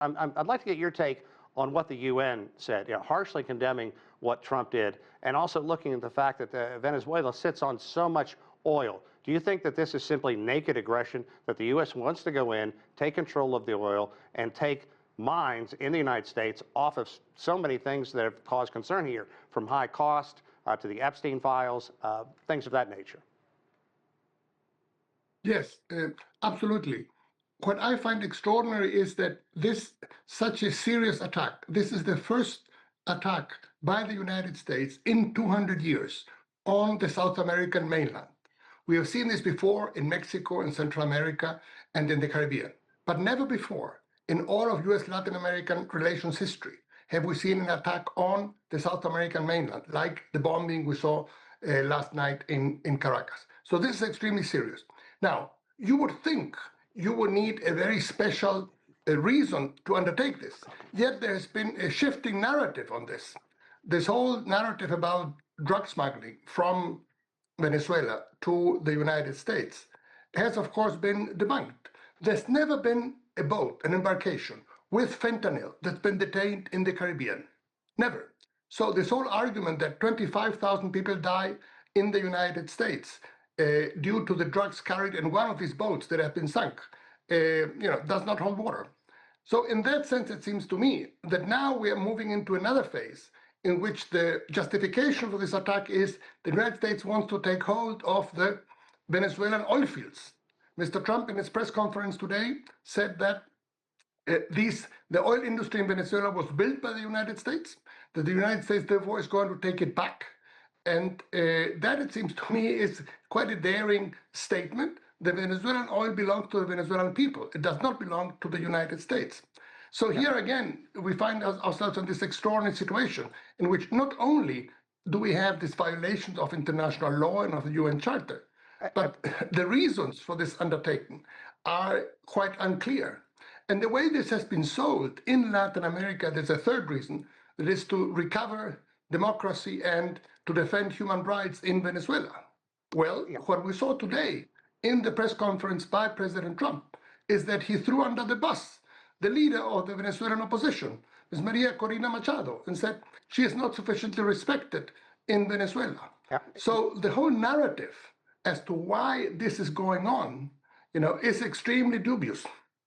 I'd like to get your take on what the UN said, harshly condemning what Trump did, and also looking at the fact that Venezuela sits on so much oil. Do you think that this is simply naked aggression, that the U.S. wants to go in, take control of the oil, and take mines in the United States off of so many things that have caused concern here, from high cost to the Epstein files, things of that nature? Yes, absolutely. What I find extraordinary is that such a serious attack, this is the first attack by the United States in 200 years on the South American mainland. We have seen this before in Mexico and Central America and in the Caribbean, but never before in all of U.S.-Latin American relations history have we seen an attack on the South American mainland, like the bombing we saw last night in Caracas. So this is extremely serious. Now, you would think you would need a very special reason to undertake this. Yet there has been a shifting narrative on this. This whole narrative about drug smuggling from Venezuela to the United States has, of course, been debunked. There's never been a boat, an embarkation with fentanyl that's been detained in the Caribbean. Never. So this whole argument that 25,000 people die in the United States due to the drugs carried in one of these boats that have been sunk, does not hold water. So in that sense, it seems to me that now we are moving into another phase in which the justification for this attack is the United States wants to take hold of the Venezuelan oil fields. Mr. Trump, in his press conference today, said that the oil industry in Venezuela was built by the United States, that the United States, therefore, is going to take it back. And that, it seems to me, is quite a daring statement. The Venezuelan oil belongs to the Venezuelan people. It does not belong to the United States. So here again, we find ourselves in this extraordinary situation in which not only do we have these violations of international law and of the UN Charter, but the reasons for this undertaking are quite unclear. And the way this has been sold in Latin America, there's a third reason, that is to recover democracy and to defend human rights in Venezuela. Well, what we saw today in the press conference by President Trump is that he threw under the bus the leader of the Venezuelan opposition, Ms. Maria Corina Machado, and said she is not sufficiently respected in Venezuela. So the whole narrative as to why this is going on, is extremely dubious.